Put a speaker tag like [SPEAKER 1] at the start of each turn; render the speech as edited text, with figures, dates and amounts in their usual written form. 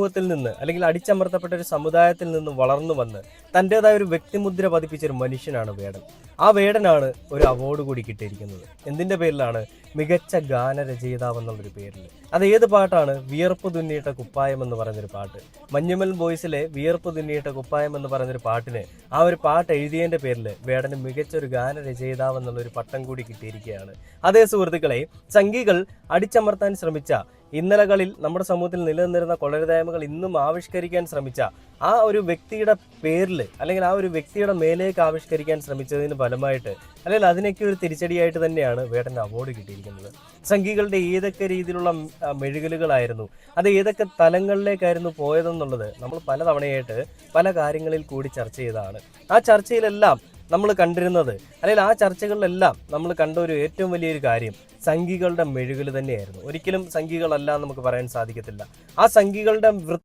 [SPEAKER 1] സമൂഹത്തിൽ നിന്ന് അല്ലെങ്കിൽ അടിച്ചമർത്തപ്പെട്ട ഒരു സമുദായത്തിൽ നിന്ന് വളർന്നു വന്ന് തൻ്റെതായ ഒരു വ്യക്തിമുദ്ര പതിപ്പിച്ചൊരു മനുഷ്യനാണ് വേടൻ. ആ വേടനാണ് ഒരു അവാർഡ് കൂടി കിട്ടിയിരിക്കുന്നത്. എന്തിൻ്റെ പേരിലാണ്? മികച്ച ഗാനരചയിതാവ് എന്നുള്ളൊരു പേരിൽ. അത് ഏത് പാട്ടാണ്? വിയർപ്പ് തുന്നിയിട്ട കുപ്പായം എന്ന് പറയുന്നൊരു പാട്ട്. മഞ്ഞുമൽ ബോയ്സിലെ വിയർപ്പ് തുന്നിയിട്ട കുപ്പായം എന്ന് പറയുന്നൊരു പാട്ടിന് ആ ഒരു പാട്ട് എഴുതിയതിൻ്റെ പേരിൽ വേടന് മികച്ചൊരു ഗാനരചയിതാവ് എന്നുള്ളൊരു പട്ടം കൂടി കിട്ടിയിരിക്കുകയാണ്. അതേ സുഹൃത്തുക്കളെ, സംഘികൾ അടിച്ചമർത്താൻ ശ്രമിച്ച, ഇന്നലകളിൽ നമ്മുടെ സമൂഹത്തിൽ നിലനിന്നിരുന്ന കൊള്ളരുതായ്മകൾ ഇന്നും ആവിഷ്കരിക്കാൻ ശ്രമിച്ച ആ ഒരു വ്യക്തിയുടെ പേരിൽ അല്ലെങ്കിൽ ആ ഒരു വ്യക്തിയുടെ മേലേക്ക് ആവിഷ്കരിക്കാൻ ശ്രമിച്ചതിന് ഫലമായിട്ട് അല്ലെങ്കിൽ അതിനൊക്കെ ഒരു തിരിച്ചടിയായിട്ട് തന്നെയാണ് വേടന് അവാർഡ് കിട്ടിയിരിക്കുന്നത്. സംഘികളുടെ ഏതൊക്കെ രീതിയിലുള്ള മെഴുകലുകളായിരുന്നു, അത് ഏതൊക്കെ തലങ്ങളിലേക്കായിരുന്നു പോയതെന്നുള്ളത് നമ്മൾ പലതവണയായിട്ട് പല കാര്യങ്ങളിൽ കൂടി ചർച്ച ചെയ്തതാണ്. ആ ചർച്ചയിലെല്ലാം നമ്മൾ കണ്ടിരുന്നത് അല്ലെങ്കിൽ ആ ചർച്ചകളിലെല്ലാം നമ്മൾ കണ്ട ഒരു ഏറ്റവും വലിയൊരു കാര്യം സംഘികളുടെ മെഴുകൽ തന്നെയായിരുന്നു. ഒരിക്കലും സംഘികളല്ല നമുക്ക് പറയാൻ സാധിക്കത്തില്ല. ആ സംഘികളുടെ